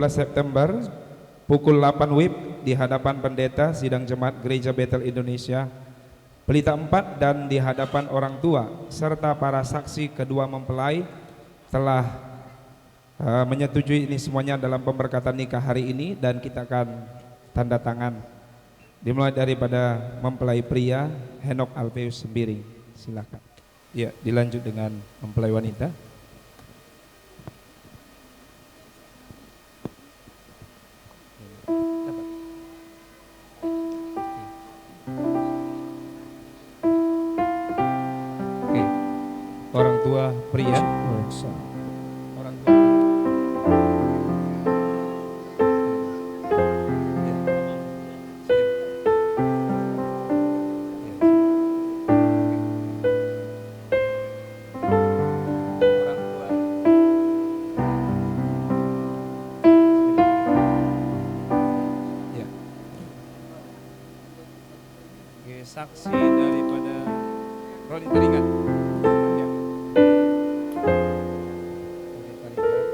September pukul 8 WIB di hadapan pendeta sidang jemaat Gereja Bethel Indonesia Pelita 4 dan di hadapan orang tua serta para saksi kedua mempelai telah menyetujui ini semuanya dalam pemberkatan nikah hari ini, dan kita akan tanda tangan dimulai daripada mempelai pria Henok Alfeus Sembiring. Silakan. Ya, dilanjut dengan mempelai wanita. Oke. Orang tua pria. Orang tua. Saksi daripada Roli Teringat. Ya. Roli Teringat.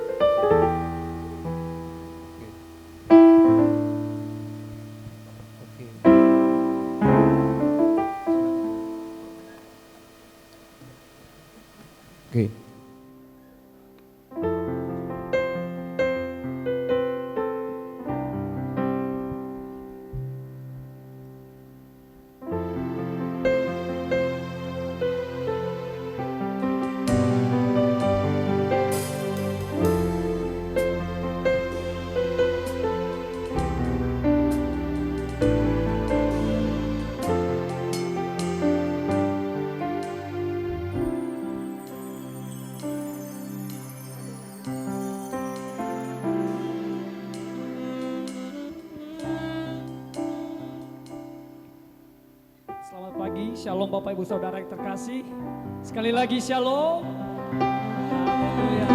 Oke. Oke. Selamat pagi, shalom Bapak Ibu Saudara yang terkasih. Sekali lagi shalom. Haleluya.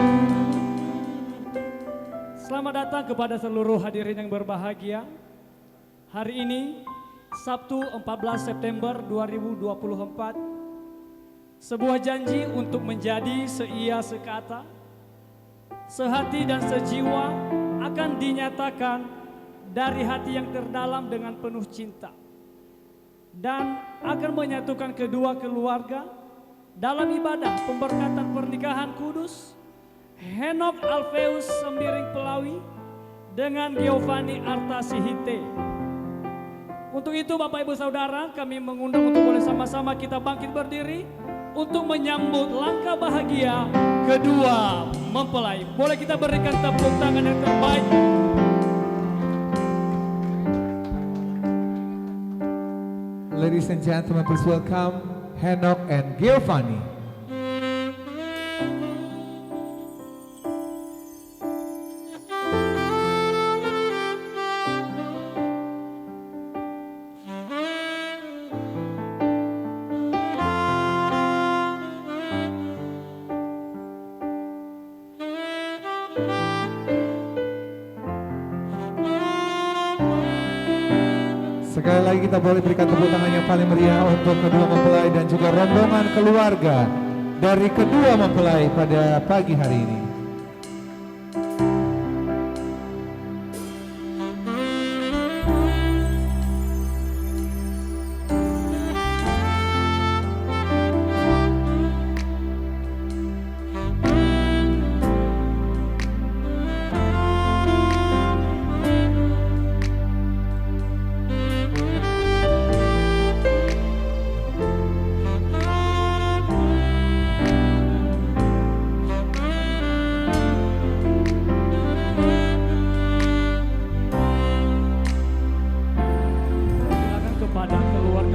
Selamat datang kepada seluruh hadirin yang berbahagia. Hari ini Sabtu 14 September 2024. Sebuah janji untuk menjadi seia sekata, sehati dan sejiwa akan dinyatakan dari hati yang terdalam dengan penuh cinta, dan akan menyatukan kedua keluarga dalam ibadah pemberkatan pernikahan kudus Henok Alfeus Sembiring Pelawi dengan Giovanni Artasihite. Untuk itu Bapak Ibu Saudara, kami mengundang untuk boleh sama-sama kita bangkit berdiri untuk menyambut langkah bahagia kedua mempelai. Boleh kita berikan tepuk tangan yang terbaik. Ladies and gentlemen, please welcome Henok and Giovanni. Sekali lagi kita boleh berikan tepuk tangan yang paling meriah untuk kedua mempelai dan juga rombongan keluarga dari kedua mempelai pada pagi hari ini.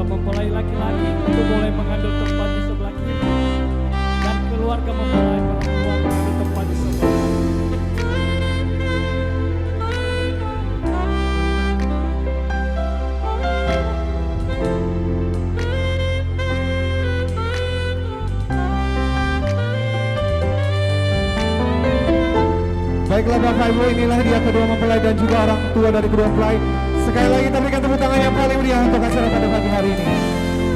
Mempelai laki-laki untuk boleh mengambil tempat di sebelah kiri, dan keluarga mempelai perempuan mengambil tempat di sebelah kanan. Baiklah Bapak Ibu, inilah dia kedua mempelai dan juga orang tua dari kedua mempelai. Sekali lagi kita berikan tepuk tangan yang paling meriah untuk acara pada pagi hari ini.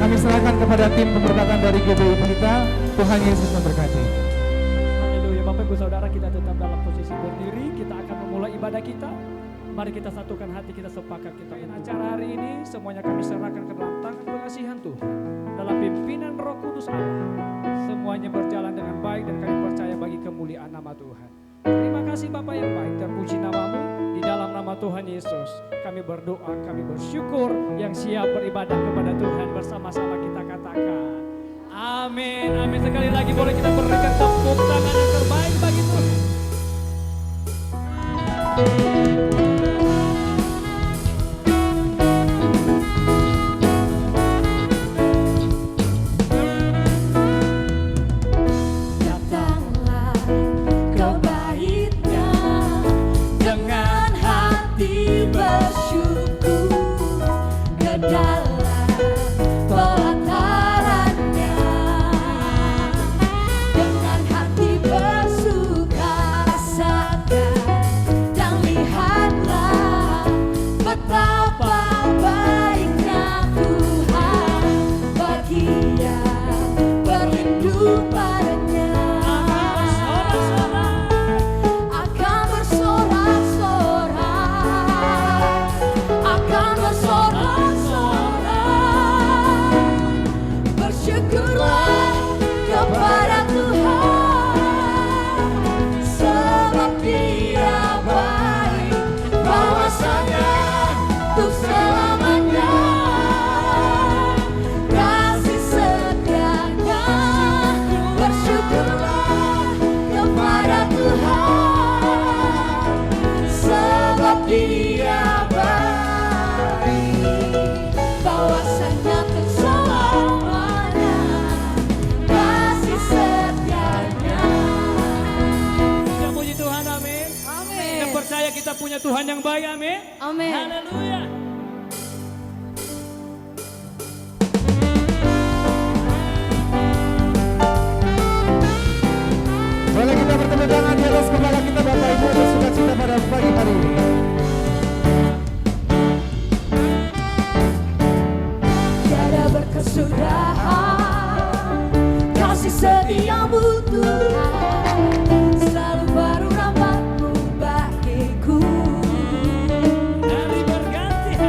Kami serahkan kepada tim pemberkatan dari GBI Pelita. Tuhan Yesus memberkati. Haleluya. Bapak Ibu Ibu saudara, kita tetap dalam posisi berdiri. Kita akan memulai ibadah kita. Mari kita satukan hati, kita sepakat kita. Acara hari ini semuanya kami serahkan ke dalam tangan pengasihan Tuhan. Dalam pimpinan Roh Kudus Allah. Semuanya berjalan dengan baik dan kami percaya bagi kemuliaan nama Tuhan. Terima kasih Bapa yang baik, terpuji namamu. Di dalam nama Tuhan Yesus kami berdoa, kami bersyukur. Yang siap beribadah kepada Tuhan bersama-sama kita katakan amin, amin. Sekali lagi boleh kita berikan tepuk tangan yang terbaik bagi Tuhan. Datanglah ke baitnya dengan hati bersyukur, ke dalam pelatarannya dengan hati bersukacita, dan lihatlah betapa baiknya Tuhan bagi yang berlindung padanya. Akan bersorak-sorak, akan bersorak-sorak. Bersyukurlah kepada Tuhan, sebab Dia baik, bahwasanya untuk selamanya kasih setianya. Bersyukurlah kepada Tuhan, sebab Dia baik, bahwasanya untuk selamanya kasih setianya. Kita puji Tuhan, amin. Amin. Kita percaya kita punya Tuhan yang baik, amin. Amin. Haleluya. Boleh kita bertepuk tangan di atas kepala kita Bapak Ibu bersukacita pada pagi hari ini. Tiada berkesudahan kasih setiamu Tuhan, selalu baru rahmat-Mu bagiku. Hari berganti,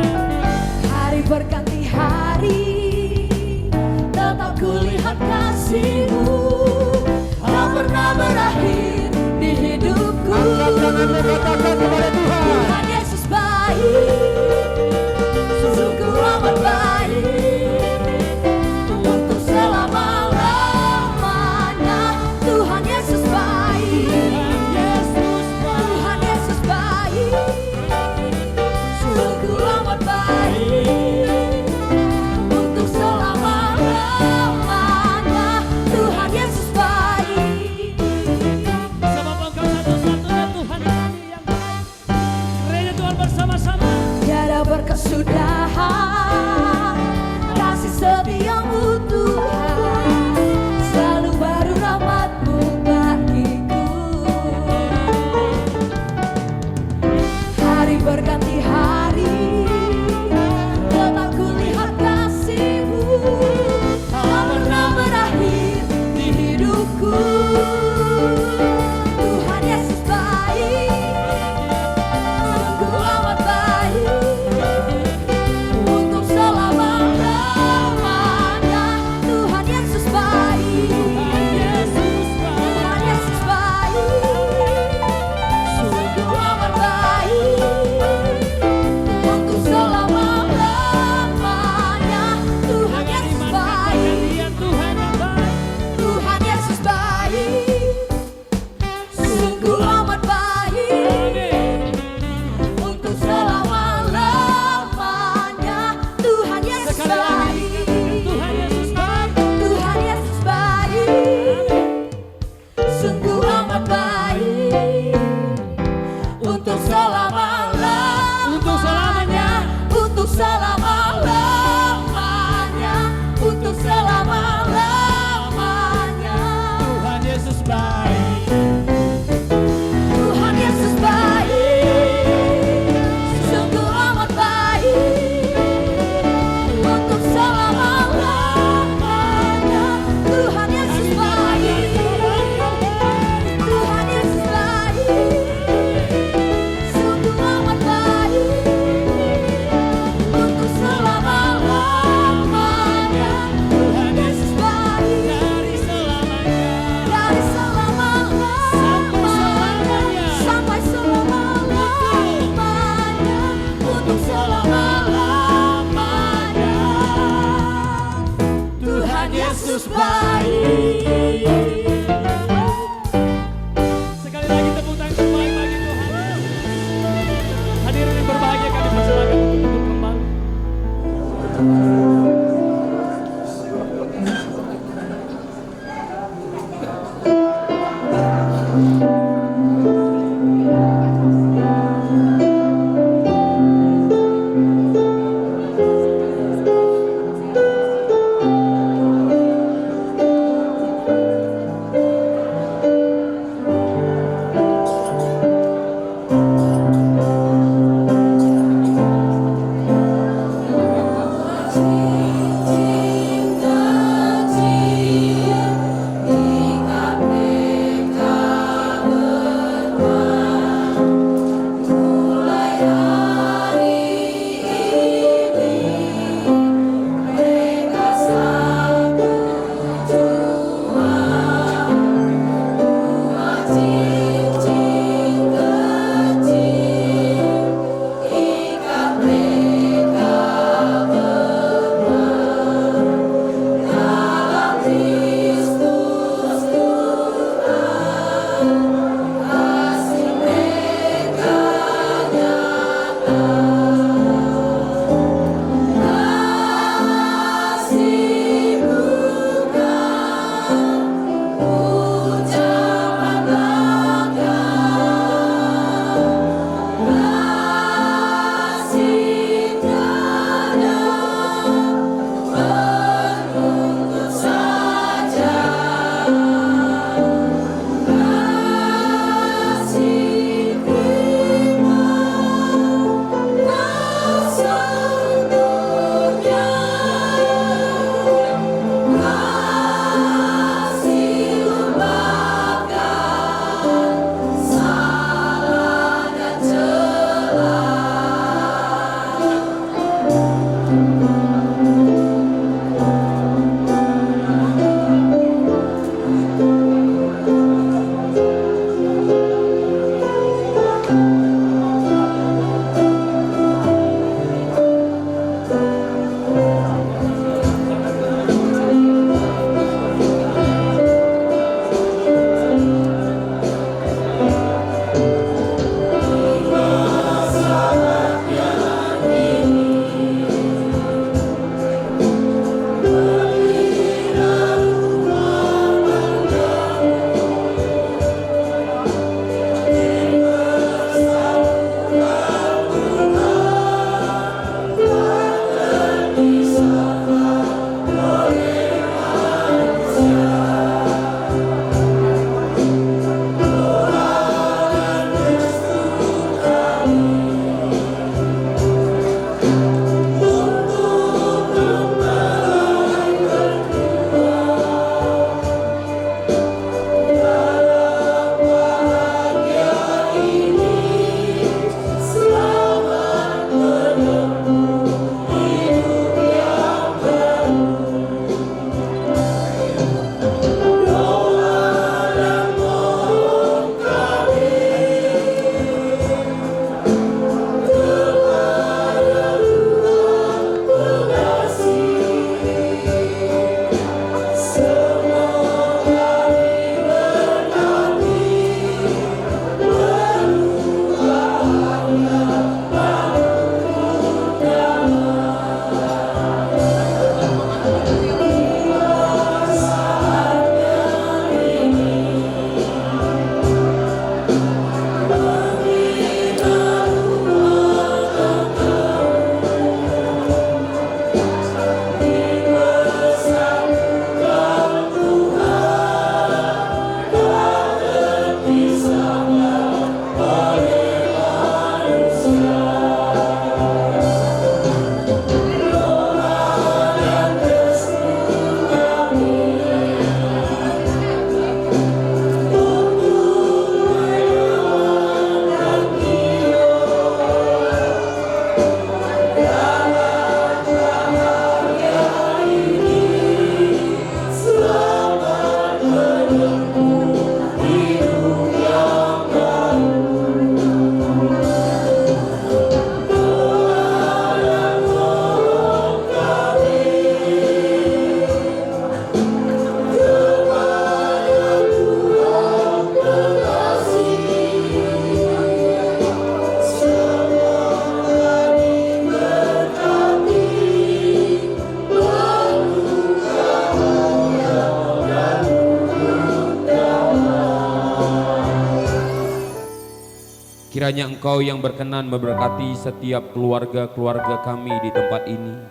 Kiranya Engkau yang berkenan memberkati setiap keluarga-keluarga kami di tempat ini.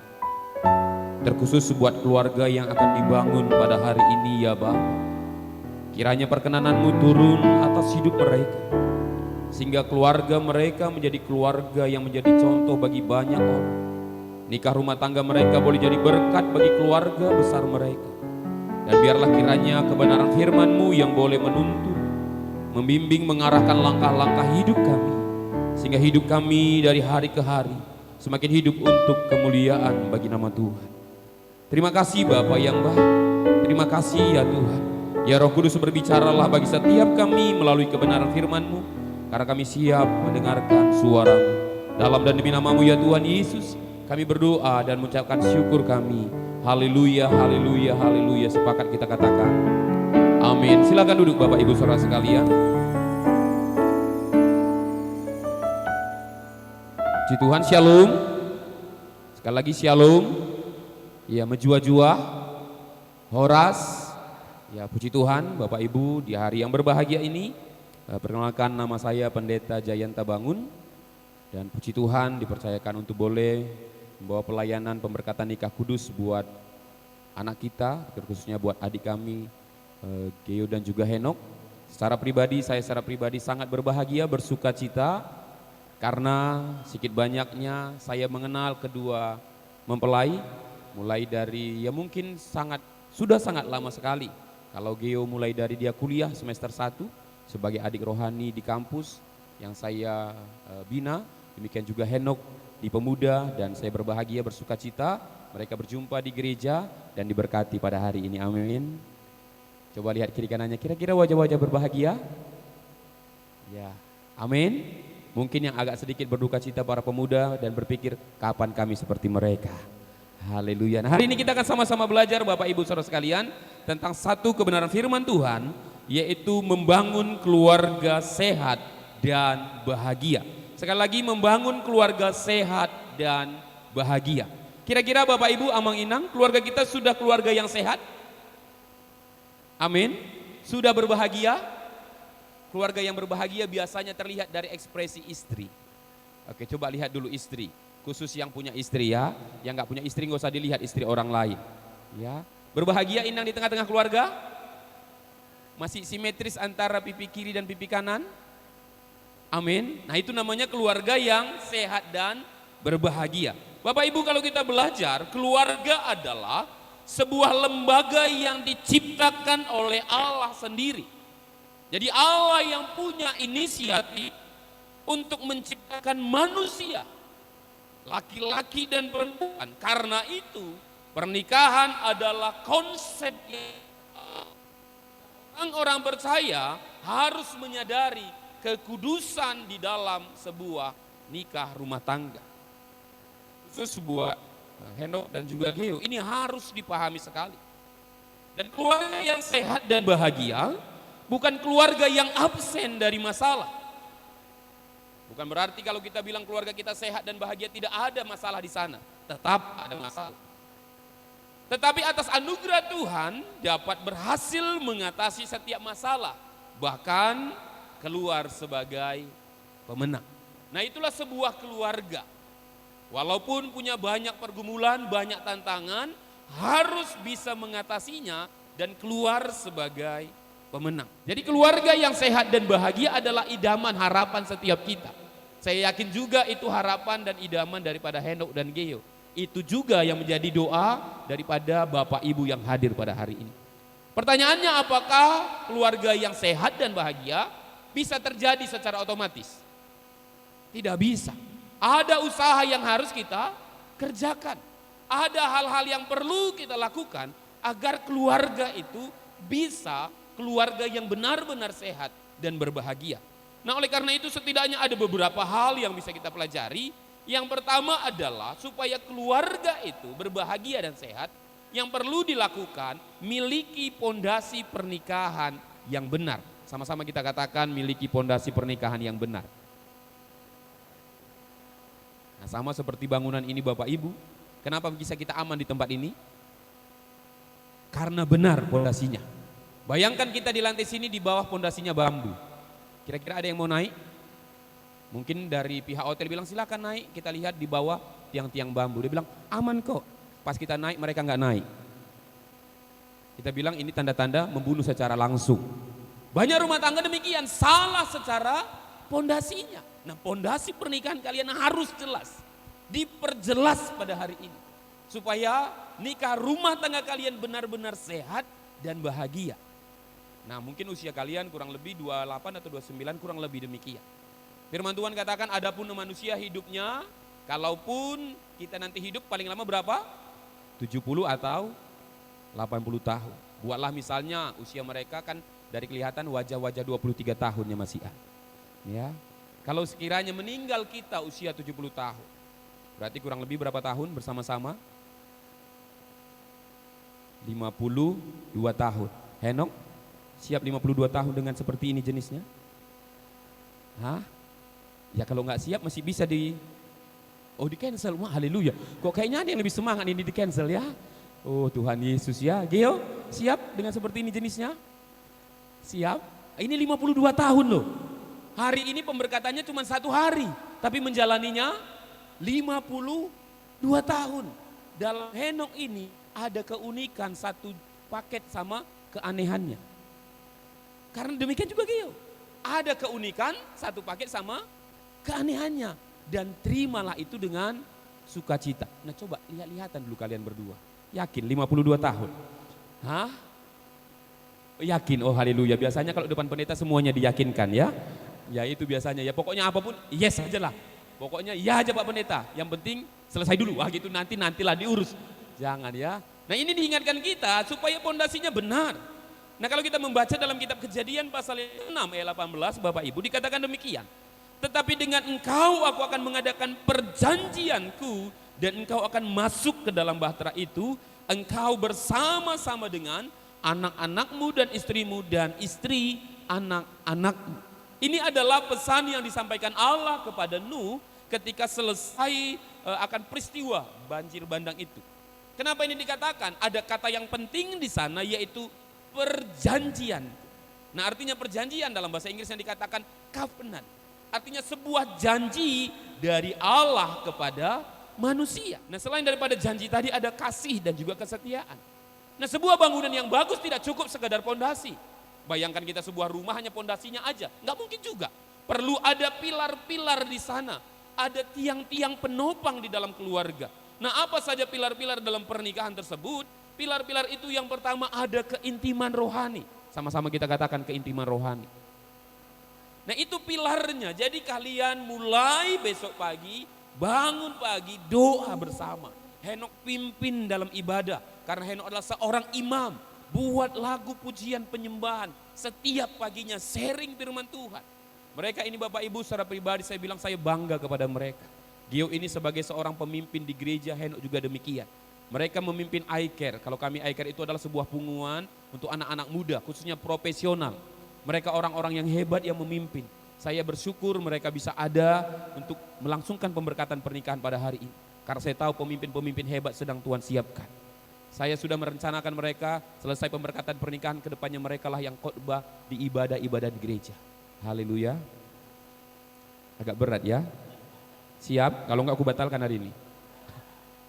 Terkhusus buat keluarga yang akan dibangun pada hari ini ya Bapa. Kiranya perkenanan-Mu turun atas hidup mereka, sehingga keluarga mereka menjadi keluarga yang menjadi contoh bagi banyak orang. Nikah rumah tangga mereka boleh jadi berkat bagi keluarga besar mereka. Dan biarlah kiranya kebenaran firman-Mu yang boleh menuntun, membimbing, mengarahkan langkah-langkah hidup kami, sehingga hidup kami dari hari ke hari semakin hidup untuk kemuliaan bagi nama Tuhan. Terima kasih Bapa yang baik, terima kasih ya Tuhan. Ya Roh Kudus, berbicaralah bagi setiap kami melalui kebenaran firman-Mu, karena kami siap mendengarkan suara-Mu. Dalam dan demi nama-Mu ya Tuhan Yesus, kami berdoa dan mengucapkan syukur kami. Haleluya, haleluya, haleluya. Sepakat kita katakan amin. Silakan duduk Bapak Ibu Saudara sekalian. Puji Tuhan, shalom. Sekali lagi shalom. Ya, menjua-jua, horas. Ya, puji Tuhan Bapak Ibu, di hari yang berbahagia ini, perkenalkan nama saya Pendeta Jayanta Bangun. Dan puji Tuhan dipercayakan untuk boleh membawa pelayanan pemberkatan nikah kudus buat anak kita, khususnya buat adik kami Geo dan juga Henok. Saya secara pribadi sangat berbahagia, bersuka cita, karena sedikit banyaknya saya mengenal kedua mempelai, mulai dari ya mungkin sudah sangat lama sekali. Kalau Geo mulai dari dia kuliah semester 1 sebagai adik rohani di kampus yang saya bina, demikian juga Henok di pemuda, dan saya berbahagia, bersuka cita mereka berjumpa di gereja dan diberkati pada hari ini, amin. Coba lihat kiri kanannya, kira-kira wajah-wajah berbahagia? Ya, amin. Mungkin yang agak sedikit berduka cita para pemuda dan berpikir kapan kami seperti mereka. Haleluya. Nah, hari ini kita akan sama-sama belajar Bapak Ibu Saudara sekalian tentang satu kebenaran firman Tuhan, yaitu membangun keluarga sehat dan bahagia. Sekali lagi, membangun keluarga sehat dan bahagia. Kira-kira Bapak Ibu Amang Inang, keluarga kita sudah keluarga yang sehat? Amin. Sudah berbahagia? Keluarga yang berbahagia biasanya terlihat dari ekspresi istri. Oke, coba lihat dulu istri. Khusus yang punya istri ya. Yang nggak punya istri nggak usah dilihat istri orang lain. Ya. Berbahagia Inang di tengah-tengah keluarga? Masih simetris antara pipi kiri dan pipi kanan? Amin. Nah, itu namanya keluarga yang sehat dan berbahagia. Bapak Ibu, kalau kita belajar, keluarga adalah sebuah lembaga yang diciptakan oleh Allah sendiri. Jadi Allah yang punya inisiatif untuk menciptakan manusia, laki-laki dan perempuan. Karena itu pernikahan adalah konsep yang orang percaya harus menyadari kekudusan di dalam sebuah nikah rumah tangga. Khusus sebuah Henok dan juga Geo, ini harus dipahami sekali. Dan keluarga yang sehat dan bahagia bukan keluarga yang absen dari masalah. Bukan berarti kalau kita bilang keluarga kita sehat dan bahagia tidak ada masalah di sana. Tetap ada masalah. Tetapi atas anugerah Tuhan dapat berhasil mengatasi setiap masalah. Bahkan keluar sebagai pemenang. Nah, itulah sebuah keluarga. Walaupun punya banyak pergumulan, banyak tantangan, harus bisa mengatasinya dan keluar sebagai pemenang. Jadi keluarga yang sehat dan bahagia adalah idaman harapan setiap kita. Saya yakin juga itu harapan dan idaman daripada Henok dan Geo. Itu juga yang menjadi doa daripada Bapak Ibu yang hadir pada hari ini. Pertanyaannya, apakah keluarga yang sehat dan bahagia bisa terjadi secara otomatis? Tidak bisa. Ada usaha yang harus kita kerjakan. Ada hal-hal yang perlu kita lakukan agar keluarga itu bisa keluarga yang benar-benar sehat dan berbahagia. Nah, oleh karena itu setidaknya ada beberapa hal yang bisa kita pelajari. Yang pertama adalah supaya keluarga itu berbahagia dan sehat, yang perlu dilakukan miliki pondasi pernikahan yang benar. Sama-sama kita katakan miliki pondasi pernikahan yang benar. Nah, sama seperti bangunan ini Bapak Ibu, kenapa bisa kita aman di tempat ini? Karena benar pondasinya. Bayangkan kita di lantai sini di bawah pondasinya bambu. Kira-kira ada yang mau naik? Mungkin dari pihak hotel bilang silakan naik, kita lihat di bawah tiang-tiang bambu. Dia bilang aman kok. Pas kita naik mereka nggak naik. Kita bilang ini tanda-tanda membunuh secara langsung. Banyak rumah tangga demikian, salah secara pondasinya. Nah, pondasi pernikahan kalian harus jelas, diperjelas pada hari ini. Supaya nikah rumah tangga kalian benar-benar sehat dan bahagia. Nah, mungkin usia kalian kurang lebih 28 atau 29, kurang lebih demikian. Firman Tuhan katakan adapun manusia hidupnya, kalaupun kita nanti hidup paling lama berapa? 70 atau 80 tahun. Buatlah misalnya usia mereka kan dari kelihatan wajah-wajah 23 tahunnya masih ada. Ya. Kalau sekiranya meninggal kita usia 70 tahun, berarti kurang lebih berapa tahun bersama-sama? 52 tahun. Henok siap 52 tahun dengan seperti ini jenisnya? Hah? Ya kalau nggak siap masih bisa di cancel. Wah, haleluya. Kok kayaknya ada yang lebih semangat ini di cancel ya? Oh Tuhan Yesus ya. Geo, siap dengan seperti ini jenisnya? Siap? Ini 52 tahun loh. Hari ini pemberkatannya cuma 1 hari, tapi menjalaninya 52 tahun. Dalam Henok ini ada keunikan satu paket sama keanehannya. Karena demikian juga Geo. Ada keunikan satu paket sama keanehannya. Dan terimalah itu dengan sukacita. Nah coba lihat-lihatan dulu kalian berdua. Yakin 52 tahun? Hah? Yakin, oh haleluya. Biasanya kalau depan pendeta semuanya diyakinkan ya. Ya itu biasanya ya, pokoknya apapun yes aja lah. Pokoknya ya aja Pak Pendeta, yang penting selesai dulu. Wah gitu nantilah diurus. Jangan ya. Nah ini diingatkan kita supaya pondasinya benar. Nah kalau kita membaca dalam kitab Kejadian pasal 6 ayat 18 Bapak Ibu dikatakan demikian. Tetapi dengan engkau aku akan mengadakan perjanjianku dan engkau akan masuk ke dalam bahtera itu, engkau bersama-sama dengan anak-anakmu dan istrimu dan istri anak-anakmu. Ini adalah pesan yang disampaikan Allah kepada Nuh ketika selesai akan peristiwa banjir bandang itu. Kenapa ini dikatakan? Ada kata yang penting di sana yaitu perjanjian. Nah artinya perjanjian dalam bahasa Inggris yang dikatakan covenant. Artinya sebuah janji dari Allah kepada manusia. Nah selain daripada janji tadi ada kasih dan juga kesetiaan. Nah sebuah bangunan yang bagus tidak cukup sekadar pondasi. Bayangkan kita sebuah rumah hanya pondasinya aja, nggak mungkin juga. Perlu ada pilar-pilar di sana, ada tiang-tiang penopang di dalam keluarga. Nah apa saja pilar-pilar dalam pernikahan tersebut? Pilar-pilar itu yang pertama ada keintiman rohani. Sama-sama kita katakan keintiman rohani. Nah itu pilarnya, jadi kalian mulai besok pagi, bangun pagi, doa bersama. Henok pimpin dalam ibadah, karena Henok adalah seorang imam. Buat lagu pujian penyembahan, setiap paginya sharing firman Tuhan. Mereka ini Bapak Ibu secara pribadi saya bilang saya bangga kepada mereka. Gio ini sebagai seorang pemimpin di gereja, Henok juga demikian. Mereka memimpin iCare, kalau kami iCare itu adalah sebuah punguan untuk anak-anak muda, khususnya profesional. Mereka orang-orang yang hebat yang memimpin. Saya bersyukur mereka bisa ada untuk melangsungkan pemberkatan pernikahan pada hari ini. Karena saya tahu pemimpin-pemimpin hebat sedang Tuhan siapkan. Saya sudah merencanakan mereka selesai pemberkatan pernikahan kedepannya mereka lah yang khotbah di ibadah-ibadah di gereja. Haleluya. Agak berat ya. Siap? Kalau enggak aku batalkan hari ini.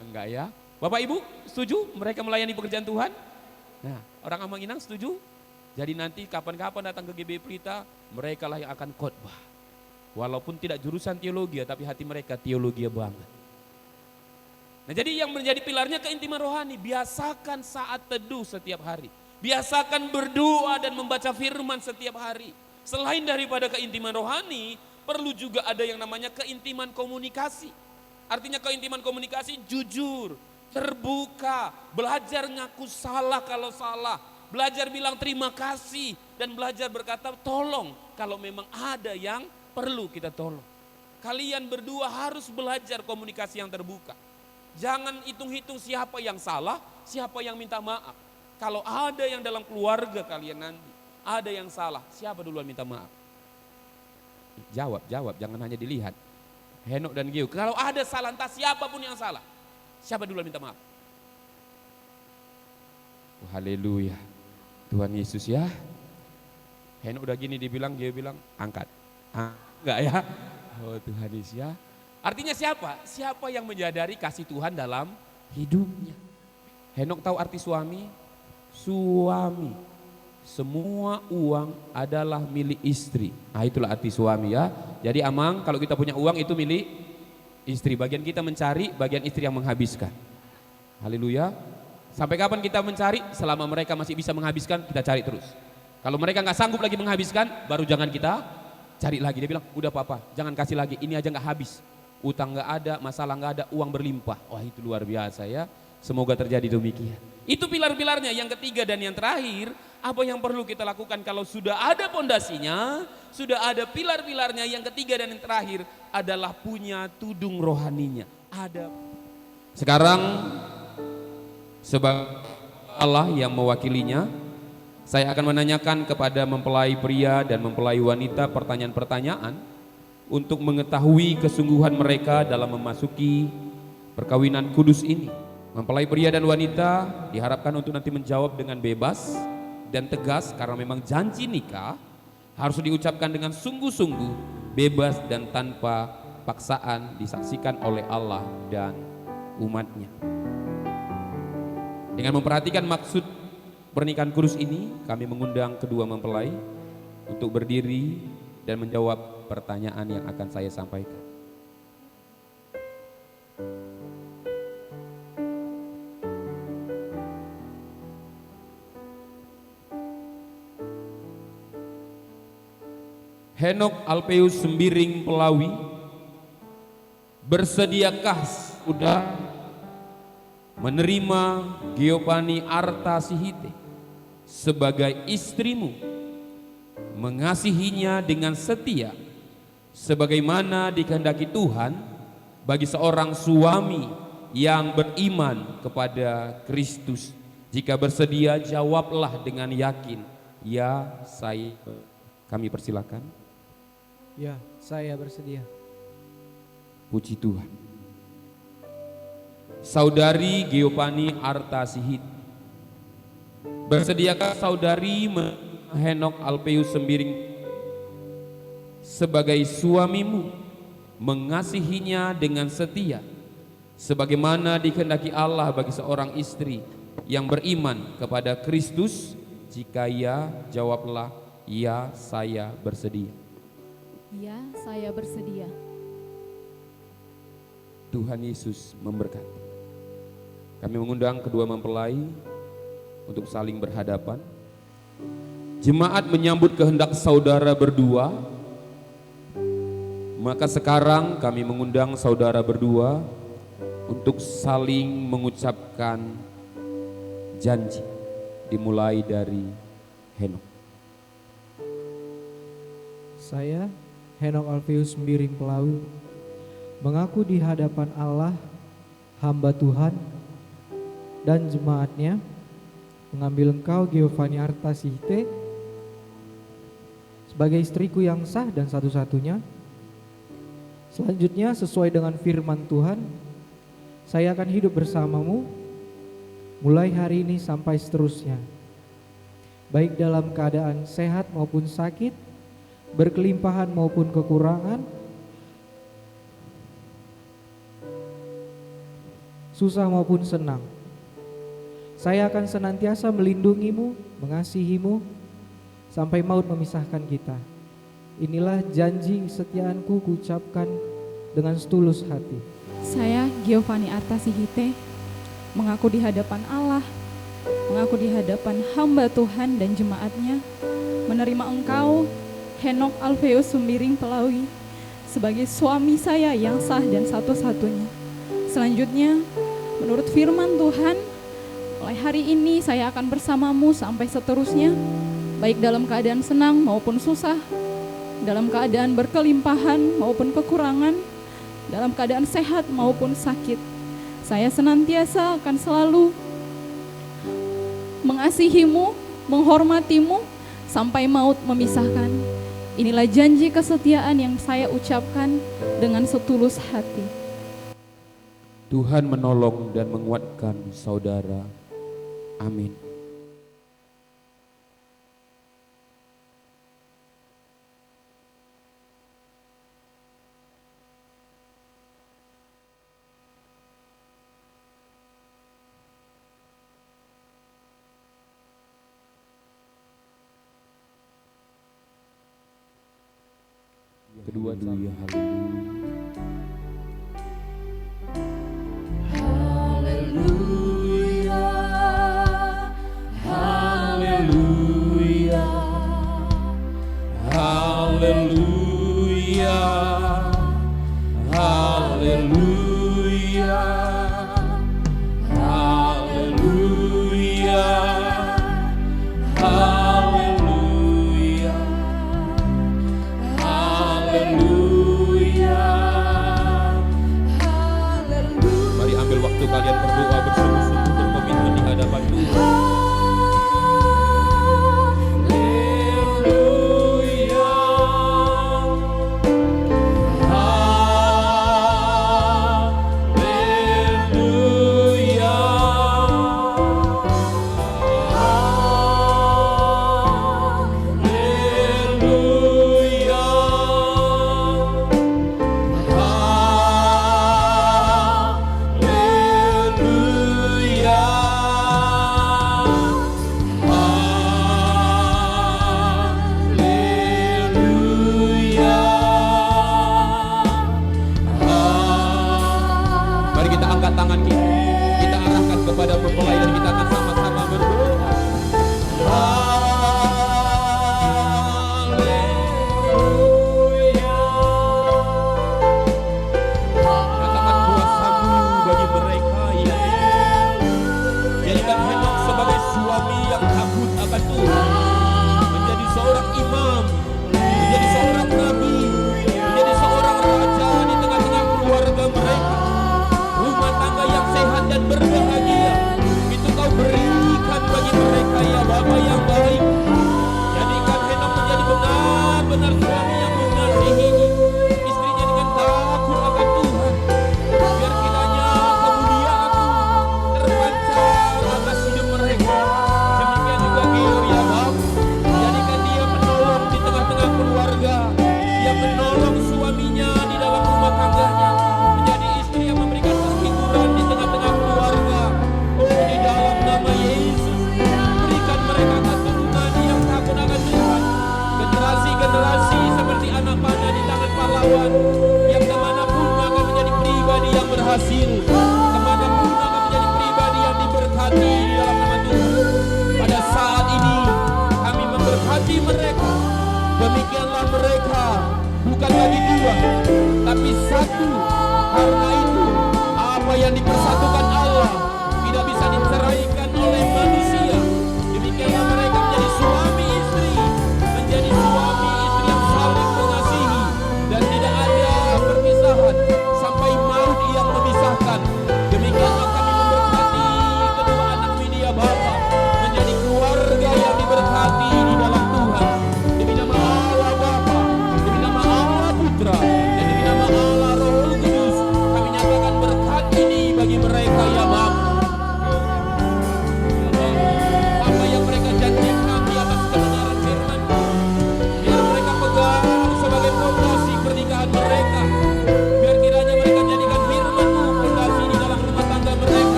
Enggak ya. Bapak Ibu setuju mereka melayani pekerjaan Tuhan? Nah orang Amang Inang setuju? Jadi nanti kapan-kapan datang ke GB Pelita mereka lah yang akan khotbah. Walaupun tidak jurusan teologi tapi hati mereka teologi banget. Nah jadi yang menjadi pilarnya keintiman rohani, biasakan saat teduh setiap hari. Biasakan berdoa dan membaca firman setiap hari. Selain daripada keintiman rohani, perlu juga ada yang namanya keintiman komunikasi. Artinya keintiman komunikasi jujur, terbuka, belajar ngaku salah kalau salah. Belajar bilang terima kasih dan belajar berkata tolong kalau memang ada yang perlu kita tolong. Kalian berdua harus belajar komunikasi yang terbuka. Jangan hitung-hitung siapa yang salah, siapa yang minta maaf. Kalau ada yang dalam keluarga kalian nanti, ada yang salah, siapa duluan minta maaf? Jawab, jangan hanya dilihat. Henok dan Gio, kalau ada salah entah siapapun yang salah, siapa duluan minta maaf? Oh, haleluya, Tuhan Yesus ya. Henok udah gini dibilang, Gio bilang angkat. Enggak ya? Oh Tuhan Yesus ya. Artinya siapa? Siapa yang menyadari kasih Tuhan dalam hidupnya. Henok tahu arti suami? Suami. Semua uang adalah milik istri. Nah itulah arti suami ya. Jadi Amang, kalau kita punya uang itu milik istri. Bagian kita mencari, bagian istri yang menghabiskan. Haleluya. Sampai kapan kita mencari? Selama mereka masih bisa menghabiskan, kita cari terus. Kalau mereka nggak sanggup lagi menghabiskan, baru jangan kita cari lagi. Dia bilang, udah papa, jangan kasih lagi. Ini aja nggak habis. Utang nggak ada, masalah nggak ada, uang berlimpah. Wah itu luar biasa ya. Semoga terjadi demikian. Itu pilar-pilarnya. Yang ketiga dan yang terakhir, apa yang perlu kita lakukan kalau sudah ada pondasinya, sudah ada pilar-pilarnya. Yang ketiga dan yang terakhir adalah punya tudung rohaninya. Ada. Sekarang sebagai Allah yang mewakilinya, saya akan menanyakan kepada mempelai pria dan mempelai wanita pertanyaan-pertanyaan untuk mengetahui kesungguhan mereka dalam memasuki perkawinan kudus ini. Mempelai pria dan wanita diharapkan untuk nanti menjawab dengan bebas dan tegas karena memang janji nikah harus diucapkan dengan sungguh-sungguh, bebas dan tanpa paksaan, disaksikan oleh Allah dan umatnya. Dengan memperhatikan maksud pernikahan kudus ini, kami mengundang kedua mempelai untuk berdiri dan menjawab pertanyaan yang akan saya sampaikan. Henok Alpeus Sembiring Pelawi, bersediakah sudah menerima Giovanni Arta Sihite sebagai istrimu, mengasihinya dengan setia sebagaimana dikehendaki Tuhan bagi seorang suami yang beriman kepada Kristus? Jika bersedia, jawablah dengan yakin, ya saya. Kami persilakan. Ya, saya bersedia. Puji Tuhan. Saudari Giovanni Arta Sihite, bersediakah saudari Henok Alpeus Sembiring sebagai suamimu, mengasihinya dengan setia sebagaimana dikehendaki Allah bagi seorang istri yang beriman kepada Kristus? Jika ya, jawablah, ya saya bersedia. Ya, saya bersedia. Tuhan Yesus memberkati. Kami mengundang kedua mempelai untuk saling berhadapan. Jemaat menyambut kehendak saudara berdua. Maka sekarang kami mengundang saudara berdua untuk saling mengucapkan janji. Dimulai dari Henok. Saya, Henok Alpeus Sembiring Pelawi, mengaku di hadapan Allah, hamba Tuhan, dan jemaatnya, mengambil engkau Giovanni Arta Sihite sebagai istriku yang sah dan satu-satunya. Selanjutnya, sesuai dengan firman Tuhan, saya akan hidup bersamamu mulai hari ini sampai seterusnya, baik dalam keadaan sehat maupun sakit, berkelimpahan maupun kekurangan, susah maupun senang. Saya akan senantiasa melindungimu, mengasihimu, sampai maut memisahkan kita. Inilah janji kesetiaanku kuucapkan dengan setulus hati. Saya, Giovanni Arta Sihite, mengaku di hadapan Allah, mengaku di hadapan hamba Tuhan dan jemaatnya, menerima engkau, Henok Alpeus Sembiring Pelawi, sebagai suami saya yang sah dan satu-satunya. Selanjutnya, menurut firman Tuhan, mulai hari ini saya akan bersamamu sampai seterusnya, baik dalam keadaan senang maupun susah, dalam keadaan berkelimpahan maupun kekurangan, dalam keadaan sehat maupun sakit. Saya senantiasa akan selalu mengasihimu, menghormatimu, sampai maut memisahkan. Inilah janji kesetiaan yang saya ucapkan dengan setulus hati. Tuhan menolong dan menguatkan saudara. Amin. kedua. Haleluya, haleluya. Haleluya, haleluya, haleluya, haleluya, haleluya, haleluya. Mari ambil waktu kalian berdoa bersungguh-sungguh berkomitmen di hadapan Tuhan.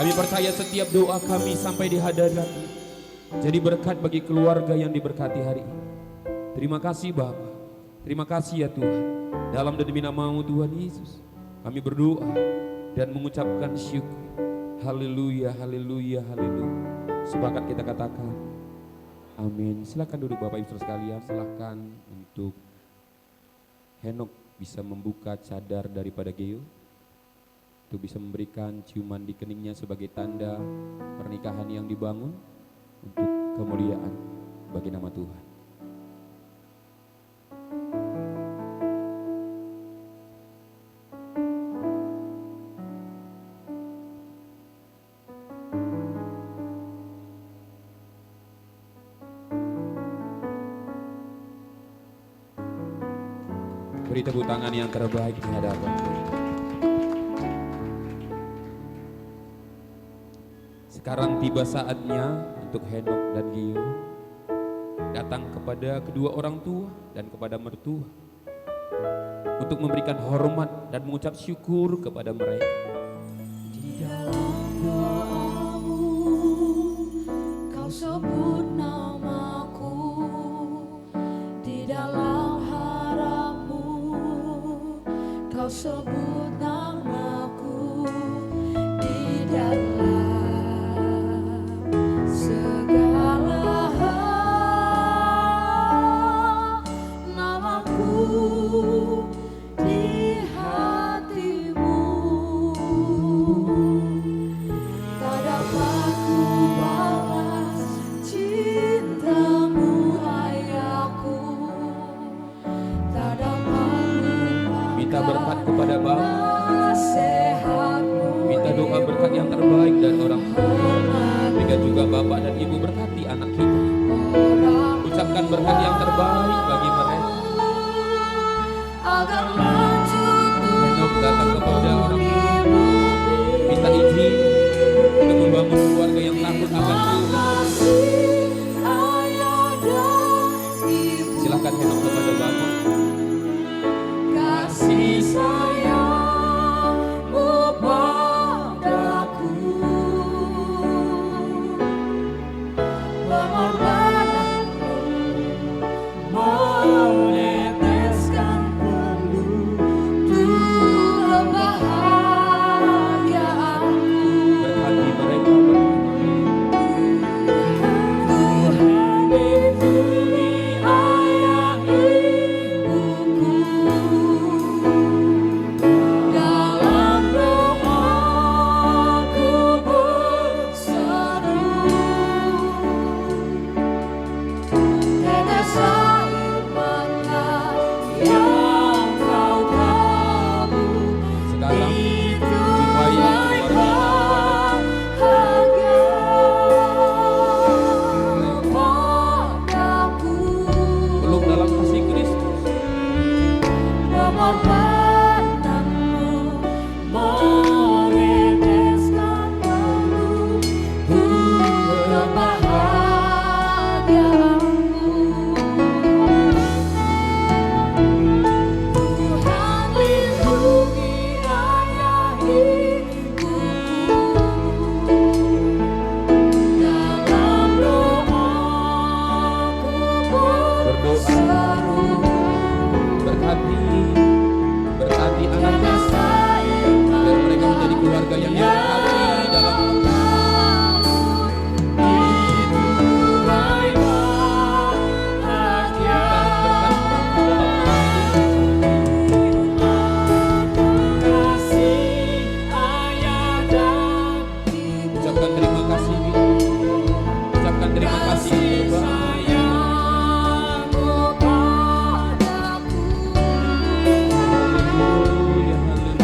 Kami percaya setiap doa kami sampai di hadirat jadi berkat bagi keluarga yang diberkati hari ini. Terima kasih Bapa, terima kasih ya Tuhan. Dalam dan demi nama-Mu Tuhan Yesus, kami berdoa dan mengucapkan syukur. Haleluya, haleluya, haleluya. Sepakat kita katakan amin. Silakan duduk Bapak Ibu sekalian. Silakan untuk Henok bisa membuka cadar daripada Geo, untuk bisa memberikan ciuman di keningnya sebagai tanda pernikahan yang dibangun untuk kemuliaan bagi nama Tuhan. Beri tepuk tangan yang terbaik di hadapan Tuhan. Sekarang tiba saatnya untuk Henok dan Gio datang kepada kedua orang tua dan kepada mertua untuk memberikan hormat dan mengucap syukur kepada mereka. Di dalam doamu kau sebut namaku, di dalam harapmu kau sebut namaku, di dalam segala hal namaku di hatimu. Tak dapat ku balas cintamu ayahku, tak dapat Minta berkat kepada Bapa, nasihatmu. minta doa berkat yang terbaik dari orang tua. Demikian juga Bapak dan Ibu berkati anak kita. Ucapkan berkat yang terbaik bagi mereka. Agar lanjut Henok datang kepada orang tua, minta izin untuk membangun keluarga yang takut akan Tuhan. kasih ayah dan ibu, Silakan Henok kepada Bapak. kasih sayangmu padaku, pengorbananmu meneteskan penuh kebahagiaanku. Berkati mereka. Tuhan lindungi ayah ibuku, dalam doaku berseru, tetes air mata yang kau tabur, Sekarang itu jumpai keluarga bahagia padaku. belum dalam kasih Kristus. Pengorbananmu meneteskan penuh kebahagiaanku. Tuhan lindungi ayah ibuku, dalam doaku berseru, Berkati anaknya biar mereka menjadi keluarga yang diberkati dalam ucapkan terima kasih. Ucapkan terima kasih yang terbaik. Haleluya, haleluya.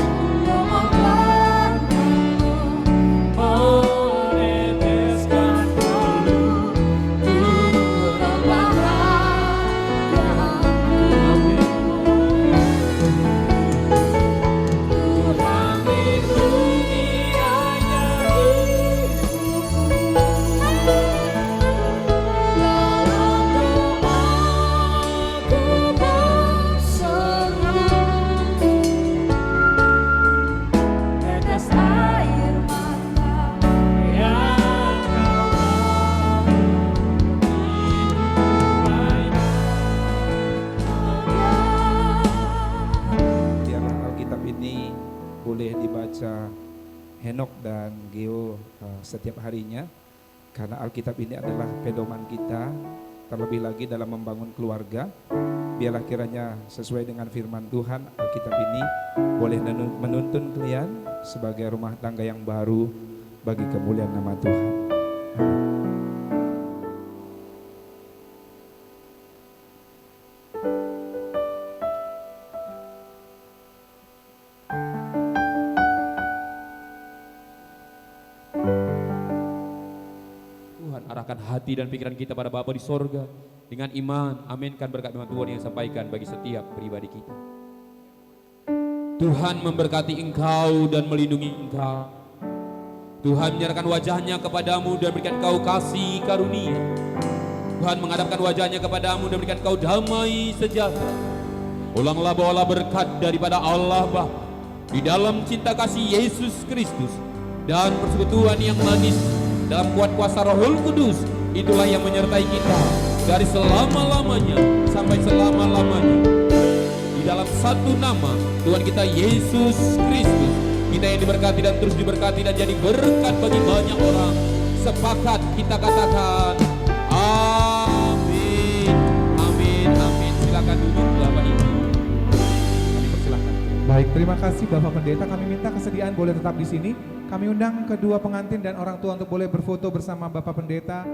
setiap harinya, karena Alkitab ini adalah pedoman kita, terlebih lagi dalam membangun keluarga. Biarlah kiranya sesuai dengan firman Tuhan, Alkitab ini boleh menuntun kalian sebagai rumah tangga yang baru bagi kemuliaan nama Tuhan. Amin. Arahkan hati dan pikiran kita pada Bapa di sorga dengan iman. Aminkan berkat firman Tuhan yang sampaikan bagi setiap pribadi kita. Tuhan memberkati engkau dan melindungi engkau. Tuhan menyerahkan wajahnya kepadamu dan berikan kau kasih karunia. Tuhan menghadapkan wajahnya kepadamu dan berikan kau damai sejahtera. Ulanglah bawalah berkat daripada Allah Bapa di dalam cinta kasih Yesus Kristus dan persekutuan yang manis dalam kuat kuasa Rohul Kudus, itulah yang menyertai kita dari selama-lamanya sampai selama-lamanya. Di dalam satu nama Tuhan kita Yesus Kristus, kita yang diberkati dan terus diberkati dan jadi berkat bagi banyak orang. Sepakat kita katakan amin, amin, amin. Silakan duduk Bapak Ibu. Kami persilakan. Baik, terima kasih Bapak Pendeta. Kami minta kesediaan boleh tetap di sini. Kami undang kedua pengantin dan orang tua untuk boleh berfoto bersama Bapak Pendeta.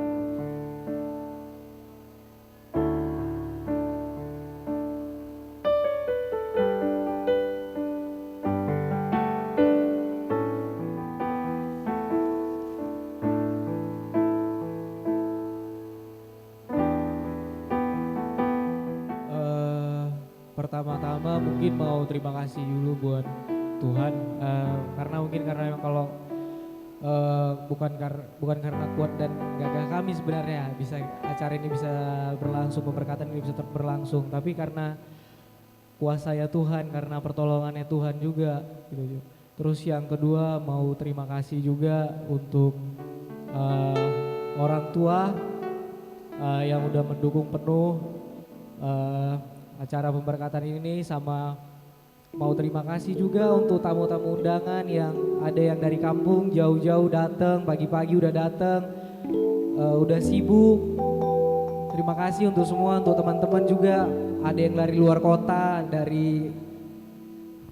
Pertama-tama mungkin mau terima kasih dulu buat Tuhan, karena memang kalau bukan karena kuat dan gagah kami sebenarnya bisa acara ini bisa berlangsung, pemberkatan ini bisa berlangsung, tapi karena kuasa ya Tuhan, karena pertolongannya Tuhan juga gitu. Terus yang kedua mau terima kasih juga untuk orang tua yang udah mendukung penuh acara pemberkatan ini, sama mau terima kasih juga untuk tamu-tamu undangan yang ada yang dari kampung jauh-jauh datang, pagi-pagi udah datang, udah sibuk. Terima kasih untuk semua, untuk teman-teman juga, ada yang dari luar kota, dari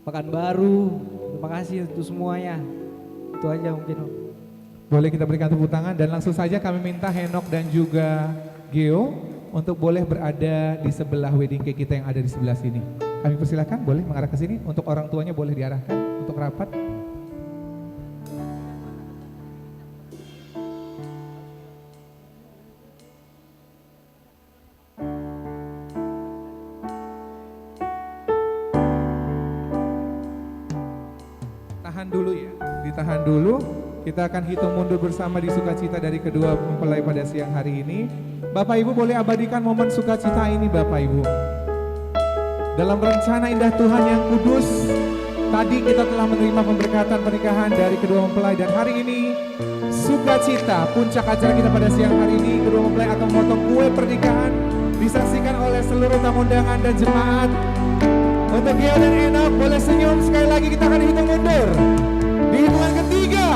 Pekanbaru. Terima kasih untuk semuanya. Itu aja mungkin. Boleh kita berikan tepuk tangan dan langsung saja kami minta Henok dan juga Geo untuk boleh berada di sebelah wedding cake kita yang ada di sebelah sini. Kami persilakan boleh mengarah ke sini, untuk orang tuanya boleh diarahkan untuk rapat. Tahan dulu ya, ditahan dulu. Kita akan hitung mundur bersama di sukacita dari kedua mempelai pada siang hari ini. Bapak Ibu boleh abadikan momen sukacita ini Bapak Ibu. Dalam rencana indah Tuhan yang kudus, tadi kita telah menerima pemberkatan pernikahan dari kedua mempelai, dan hari ini sukacita puncak acara kita pada siang hari ini. Kedua mempelai akan memotong kue pernikahan, disaksikan oleh seluruh tamu undangan dan jemaat. Untuk Geo dan Henok boleh senyum sekali lagi, kita akan hitung mundur. Di hitungan ketiga,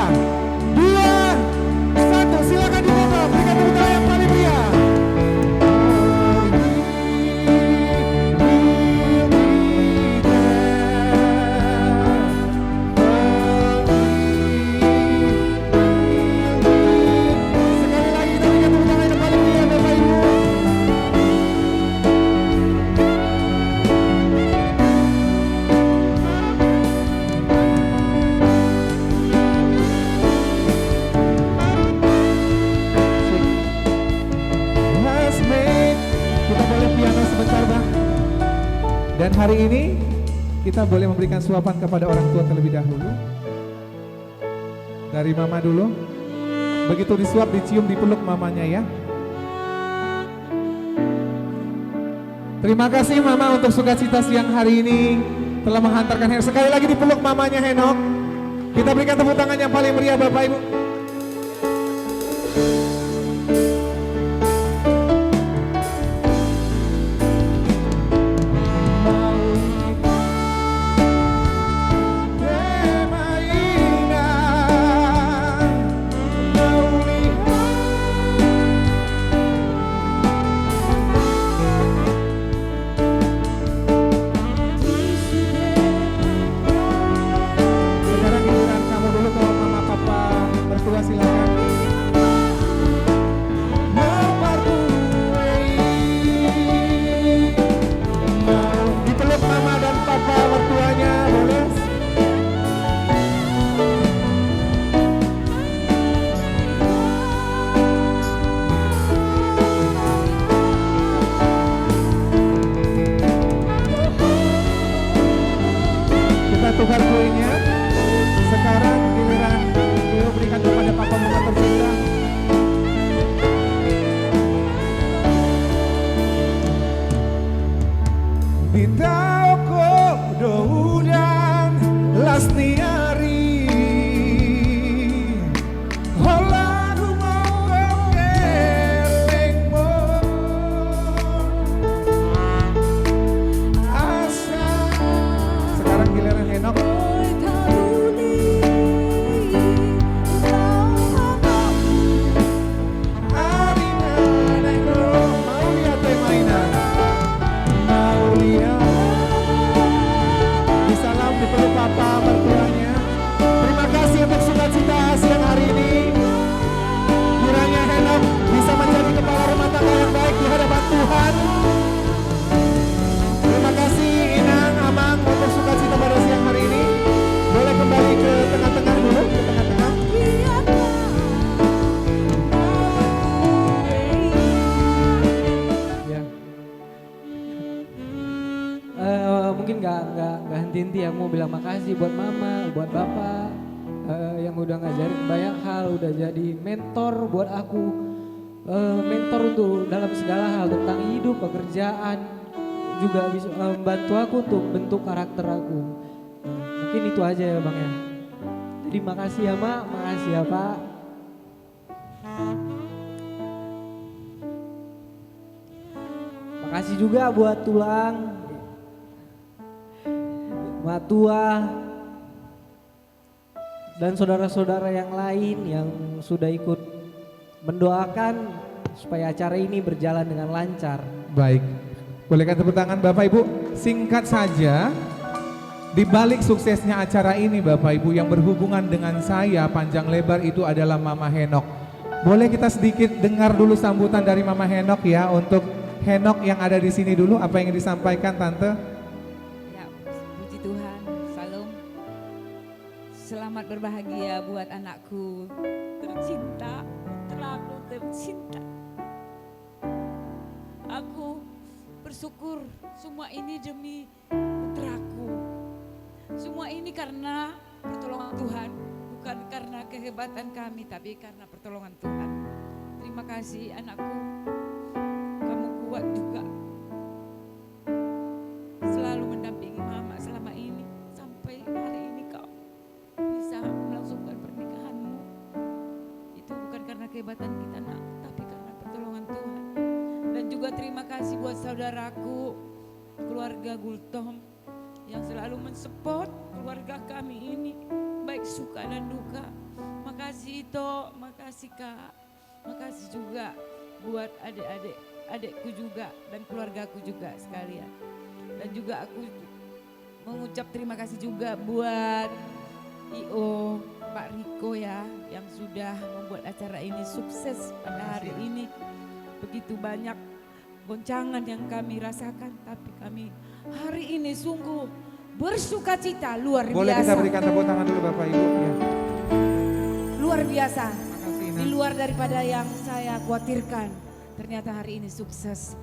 2, 1, silakan dibuka, berikan tepuk tangan yang paling meriah. Dan hari ini kita boleh memberikan suapan kepada orang tua terlebih dahulu. Dari mama dulu. Begitu disuap, dicium, dipeluk mamanya ya. Terima kasih mama untuk sukacita siang hari ini telah menghantarkan Henok. Sekali lagi dipeluk mamanya Henok. Kita berikan tepuk tangan yang paling meriah Bapak Ibu. inti yang mau bilang makasih buat mama, buat bapak yang udah ngajarin banyak hal, udah jadi mentor buat aku, mentor untuk dalam segala hal tentang hidup, pekerjaan, juga bisa membantu aku untuk bentuk karakter aku. Mungkin itu aja ya Bang ya. Jadi makasih ya Mak, makasih ya Pak. Makasih juga buat Tulang, Mak Tua, dan saudara-saudara yang lain yang sudah ikut mendoakan supaya acara ini berjalan dengan lancar. Baik, bolehkan tepuk tangan Bapak Ibu. Singkat saja, di balik suksesnya acara ini Bapak Ibu yang berhubungan dengan saya panjang lebar itu adalah Mama Henok. Boleh kita sedikit dengar dulu sambutan dari Mama Henok ya, untuk Henok yang ada di sini dulu, apa yang disampaikan Tante? Ya, puji Tuhan, salam. Selamat berbahagia buat anakku tercinta, putraku tercinta. Aku bersyukur semua ini demi putraku. Semua ini karena pertolongan Tuhan, bukan karena kehebatan kami, tapi karena pertolongan Tuhan. Terima kasih anakku, kamu kuat juga. Selalu mendampingi mama selama ini, sampai hari ini kau bisa melangsungkan pernikahanmu. Itu bukan karena kehebatan kita nak, tapi karena pertolongan Tuhan. Dan juga terima kasih buat saudaraku, keluarga Gultom, yang selalu mensupport keluarga kami ini, baik suka dan duka. Makasih Ito, makasih Kak, makasih juga buat adikku juga dan keluargaku juga sekalian. Dan juga aku mengucap terima kasih juga buat IO Pak Riko ya, yang sudah membuat acara ini sukses pada hari ini. Begitu banyak goncangan yang kami rasakan, tapi kami hari ini sungguh bersuka cita luar biasa. Boleh kita berikan tepuk tangan dulu Bapak Ibu ya. Luar biasa, Makasih, di luar daripada yang saya khawatirkan. Ternyata hari ini sukses.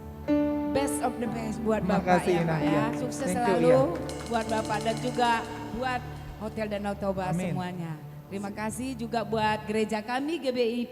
Best of the best buat Bapak Makasih, ya Pak ya. Iya. Sukses Thank you, selalu iya. buat Bapak dan juga buat Hotel Danau Toba Amin. semuanya. Terima kasih juga buat gereja kami GBI.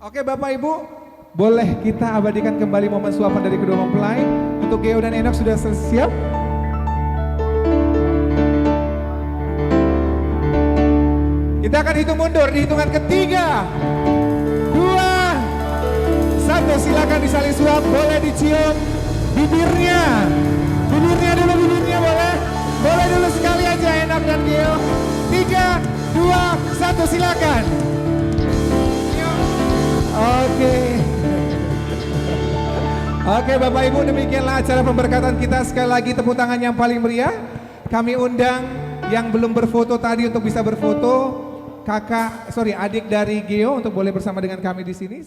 Oke Bapak Ibu, boleh kita abadikan kembali momen suapan dari kedua mempelai. Untuk Geo dan Enok sudah siap? Kita akan hitung mundur di hitungan ketiga, 2, 1. Silakan disaling suap, boleh dicium bibirnya. Bibirnya dulu, bibirnya boleh. Boleh dulu sekali aja Enok dan Geo. 3, 2, 1 silakan. Oke Bapak Ibu, demikianlah acara pemberkatan kita. Sekali lagi tepuk tangan yang paling meriah. Kami undang yang belum berfoto tadi untuk bisa berfoto. Adik dari Geo untuk boleh bersama dengan kami di sini.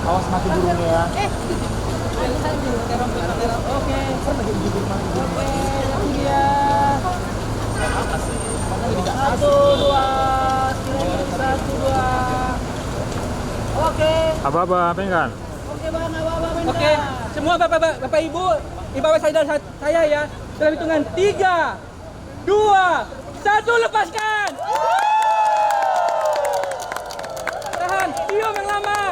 Awas mati burungnya ya. Oke. Dia. 1, 2, 1, 2. Oke. Apa-apa, pengen? Oke bang, apa-apa Menka. Oke, semua bapak ibu, di bawah saya ya. Dalam hitungan 3, 2, 1, lepaskan. Tahan, cium yang lama.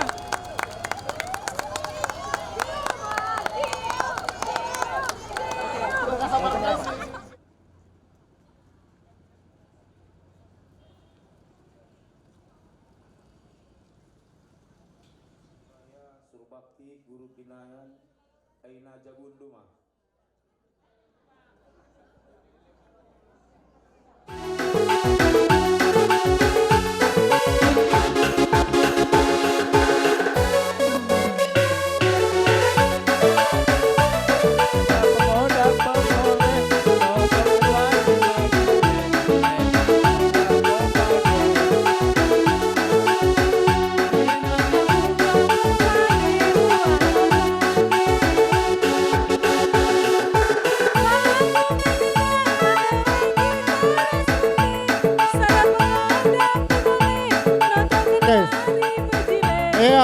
Surbakti Guru Pinayan Aina Jagunduma.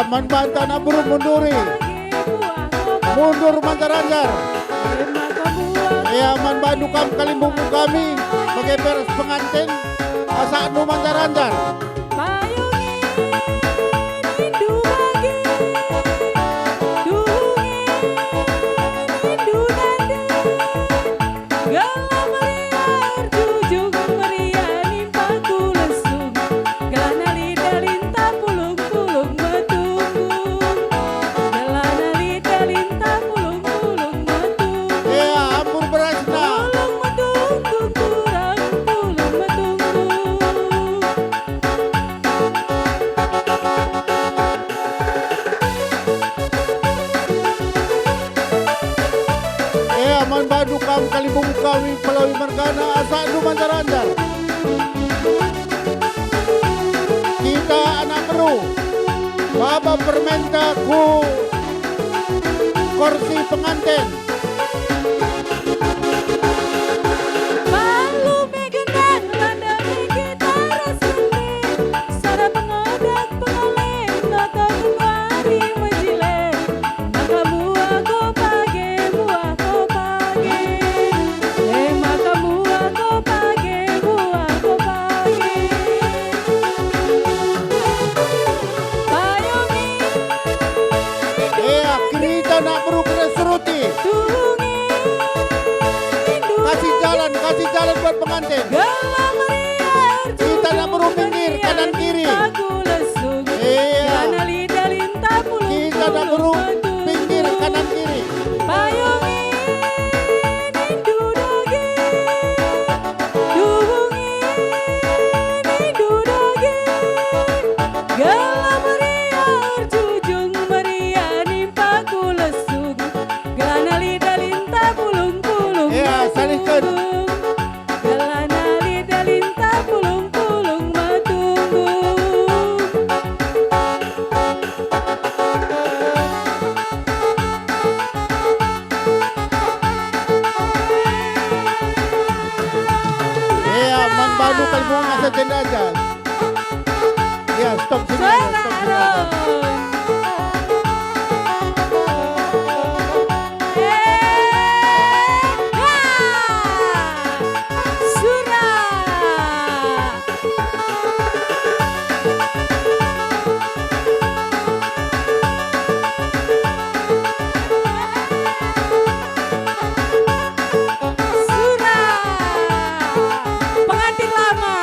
Manbanta Naburu munduri. Mundur Mantaranjar. Ya manbantu kami kalimbung kami sebagai peres pengantin Asa Nu Mantaranjar. Kalimbung kami Pelawi Mergana Asa Nu Mantaranjar. Kita anak Meru Baba Permenta ku kursi pengantin. Kasih jalan buat pengantin. Kita nak meru pinggir kanan kiri. Iya. Kita nak meru pinggir kanan kiri. Tenda aja. Ya, stop sini. Stop sini. Pengantin lama.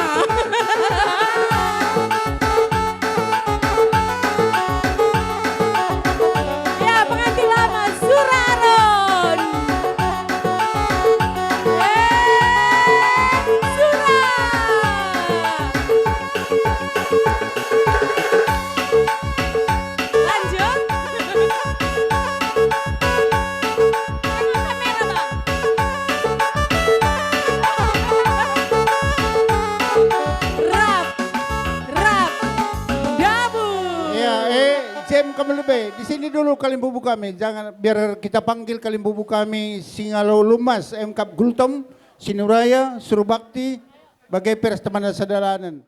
SCM Kamelebe, di sini dulu Kalimbubu kami, jangan biar kita panggil Kalimbubu kami Singalo Lumas, MK Gultom, Sinuraya, Surubakti, bagai pers teman sadalanan.